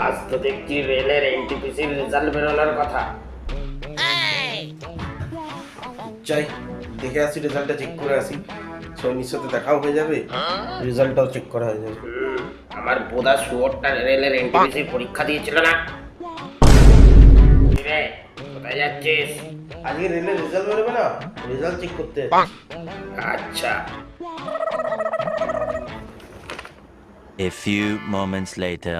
আজ তো দেখছি রেলের এনটিপিসির রেজাল্ট বেরোনোর কথা। যাই দেখে আসি, রেজাল্টটা চেক করে আসি। সৈনির সাথে দেখাও হয়ে যাবে, রেজাল্টটাও চেক করা হয়ে যাবে। আমার বোধা শুয়োরটা রেলের এনটিপিসির পরীক্ষা দিয়েছিল না। কিরে, কোথায় যাচ্ছিস? আজকে রেলের রেজাল্ট বেরোবে না, রেজাল্ট চেক করতে। আচ্ছা। A few moments later.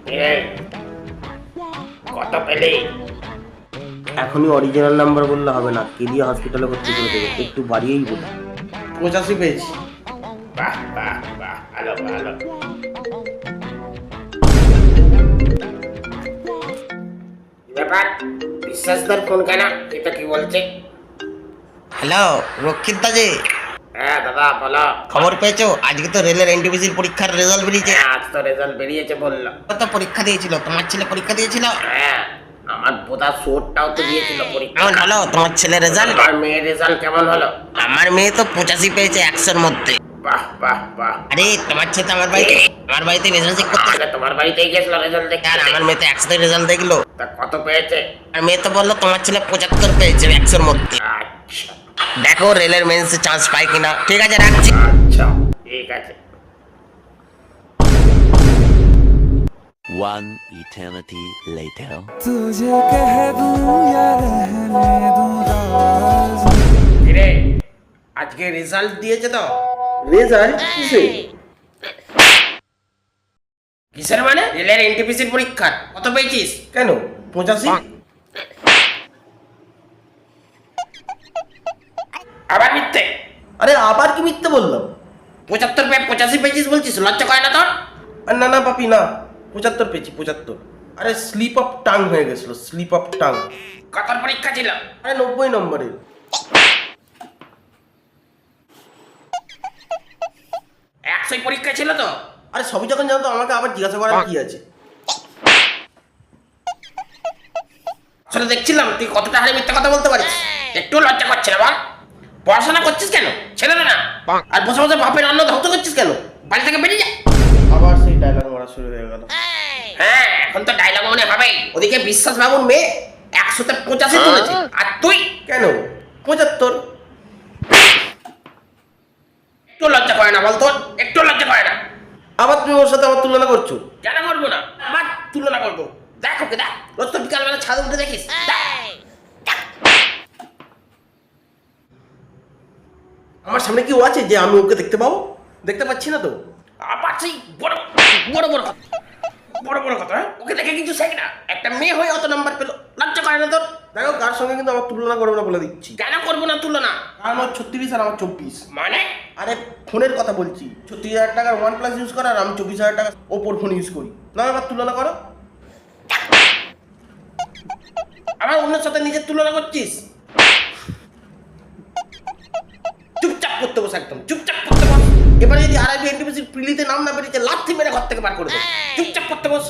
কিরে, কত পেলি? এখনই অরিজিনাল নাম্বার বললে হবে না, কেলিয়া হসপিটালে ভর্তি করে দেবে, একটু বাড়িয়েই বলি। 85 পেয়েছি। বাহ বাহ বাহ, ভালো ভালো। ব্যাপার, বিশ্বাসদার ফোন কেন? এটা কি বলছে? হ্যালো রক্ষিত দাজি, হ্যাঁ দাদা বলো। খবর পেয়েছো? আজকে তো রেলের এনটিপিসির পরীক্ষার রেজাল্ট বেরিয়েছে। হ্যাঁ, আজ তো রেজাল্ট বেরিয়েছে বললো। কত পরীক্ষা দিয়েছিল? তোমার ছেলে পরীক্ষা দিয়েছিল? হ্যাঁ, আমার বোধা শুয়োরটাও তো দিয়েছিল পরীক্ষা। কেমন হলো তোমার ছেলের রেজাল্ট? আর মেয়ের রেজাল্ট কেমন হলো? আমার মেয়ে তো 85 পেয়েছে 100-র মধ্যে। বাহ বাহ বাহ। আরে তোমার ছেলে তো আমার বাড়িতে রেজাল্ট চেক করতে। তাহলে তোমার বাড়িতেই গেছিল রেজাল্ট দেখতে? আর আমার মেয়ে তো 100 রেজাল্ট দেখলো। তা কত পেয়েছে? আর মেয়ে তো বললো তোমার ছেলে 75 পেয়েছে 100-র মধ্যে। আচ্ছা দেখো রেলের মেন্সে চান্স পাই কিনা। ঠিক আছে, রাখছি। আচ্ছা, ঠিক আছে। One eternity later. तुझे कह दूं या रहने दूं राज। কিরে, আজকে রেজাল্ট দিয়েছে তো? রেজাল্ট কিসে? কিসের মানে? রেলের এনটিপিসির পরীক্ষা। কত পেয়েছিস? কেন 85? আবার মিথ্যে? আরে আবার কি মিথ্যে বললাম? 75 পেয়ে 85 পেয়েছিস বলছিস? লজ্জা করে না তোর? আর না না পাপি না, 75 পেয়েছি 75। আরে স্লিপ অফ টাং হয়ে গেছিল, স্লিপ অফ টাং। কত পরীক্ষা ছিল? আরে 90 নম্বরে। 100 পরীক্ষা ছিল তো? আরে সবই যখন জানো তো আমাকে আবার জিজ্ঞাসা করার কি আছে? আসলে দেখছিলাম তুই কতটা হারে মিথ্যা কথা বলতে পারিস। একটু লজ্জা করছে না বল? পড়াশোনা করছিস কেন? ছেলে না। আর বসে বসে বাপের অন্ন ধ্বংস করছিস কেন? বাড়ি থেকে বেরিয়ে যা। আবার সেই ডায়লগ মারা শুরু হয়ে গেল। হ্যাঁ, এখন তো ডায়লগ মনে হবে। ওদিকে বিশ্বাস বাবুর মেয়ে 100-তে 85 তুলেছে, আর তুই কেন 75? একটু লজ্জা করে না বল তোর? একটু লজ্জা করে না? আবার তুমি ওর সাথে আমার তুলনা করছো? কেন করবো না? আবার তুলনা করবো? দেখ ওকে, দেখ। রোজ তো বিকালবেলা ছাদে উঠে দেখিস। দেখ। আমার সামনে কি ও আছে যে আমি ওকে দেখতে পাবো? দেখতে পাচ্ছি না তো। আবার সেই বড় বড় বড় কথা, বড় বড় কথা। হ্যাঁ? ওকে দেখে কিছু শেখ না। একটা মেয়ে হয়ে অত নাম্বার পেলো, লজ্জা করে না তোর? দেখো কার সঙ্গে কিন্তু আমার তুলনা করবো না বলে দিচ্ছি। কেন করবো না তুলনা? কারণ আমার 36 আর আমার 24। মানে? আরে ফোনের কথা বলছি, 36,000 টাকার OnePlus ইউজ করার আমি 24,000 টাকা ওপোর ফোন ইউজ করি। না আবার তুলনা করো। আমার অন্যের সাথে নিজের তুলনা করছিস? চুপচাপ করতে বস, একদম চুপচাপ করতে বস। এবারে যদি আরআইবি এনটিপিসির প্রিলিতে নাম না বেরিয়েছে, লাথি মেরে ঘর থেকে বার করে দেবো। চুপচাপ করতে বস।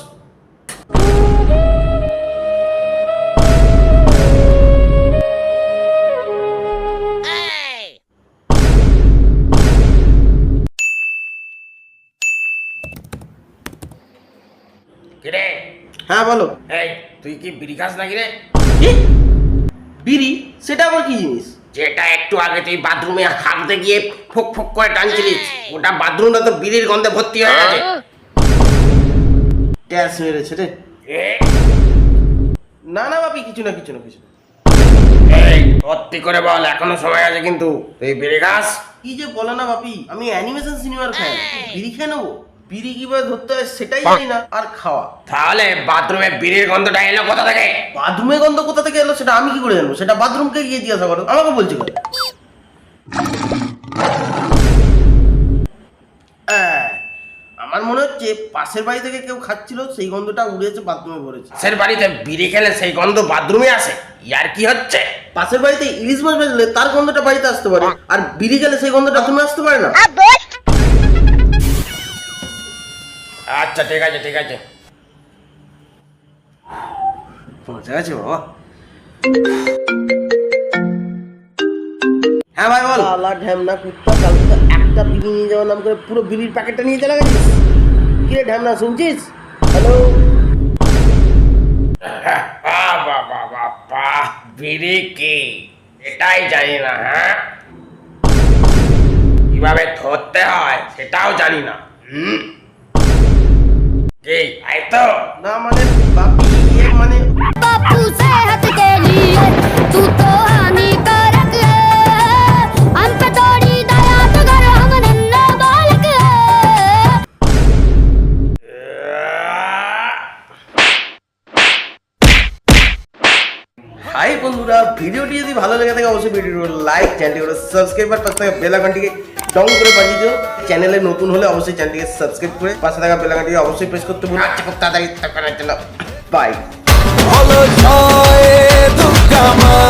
কিরে, হ্যাঁ বলো। এই তুই কি বিড়ি খাস নাকি রে? কি বিড়ি? সেটা আবার কি জিনিস? যেটা একটু আগে তুই বাথরুমে হাঁকতে গিয়ে ফোক ফোক করে টানছিলিস, ওটা বাথরুমটা তো বিড়ির গন্ধে ভর্তি হয়ে গেছে। গ্যাস মেরেছে রে। এ, না না বাপি, কিছু না কিছু না কিছু না। এই সত্যি করে বল, এখনো সময় আছে কিন্তু। তুই বিড়ি খাস? কি যে বলো না বাপি, আমি অ্যানিমেশন সিনেমার ফ্যান। বিড়ি খেয়ে নেবো? বিড়ি কিভাবে ধরতে হয় সেটাই জানি না, আর খাওয়া। তাহলে বাথরুমে বিড়ির গন্ধটা এলো কোথা থেকে? বাথরুমে গন্ধ কোথা থেকে এলো সেটা আমি কি করে জানবো? সেটা বাথরুমকে গিয়ে জিজ্ঞাসা করো, আমাকে বলছি কেন? আমার মনে হচ্ছে পাশের বাড়ি থেকে কেউ খাচ্ছিল, সেই গন্ধটা উড়েছে বাথরুমে ভরেছে। পাশের বাড়িতে বিড়ি খেলে সেই গন্ধ বাথরুমে আসে? ইয়ার কি হচ্ছে? পাশের বাড়িতে ইলিশ মাছ বেচলে তার গন্ধটা বাড়িতে আসতে পারে, আর বিড়ি খেলে সেই গন্ধটা বাথরুমে আসতে পারে না। আচ্ছা ঠিক আছে ঠিক আছে। মজা আছে বাবা। হ্যাঁ ভাই বল। আলা ঢ্যামনা কুত্তা, কালকে তো একটা বিড়ি নিয়ে যাওয়ার নাম করে পুরো বিড়ির প্যাকেটটা নিয়ে চলে গেছিস। কি রে ঢ্যামনা, শুনছিস? হ্যালো, বিড়ি কি এটাই জানি না, হ্যাঁ কিভাবে ধরতে হয় সেটাও জানি না। কি আই তো না মানে বাপি, ইয়ে মানে बापू सेहत के लिए तू तो हानिकारक है हम पे थोड़ी दया तो कर हम नन्हा बालक है হাই বন্ধুরা, ভিডিওটি যদি ভালো লেগে থাকে অবশ্যই ভিডিওটি লাইক, চ্যানেলটি সাবস্ক্রাইব আর পাশে থাকা বেল আইকনটিকে ডং করে বাজিয়ে দিও। চ্যানেলে নতুন হলে অবশ্যই চ্যানেলটিকে সাবস্ক্রাইব করে পাশে থাকা বেল আইকনটিকে অবশ্যই প্রেস করতে ভুলো। আচ্ছা খুব তাড়াতাড়ি তখন জন্য বাই। হলো জয় দুর্গা মা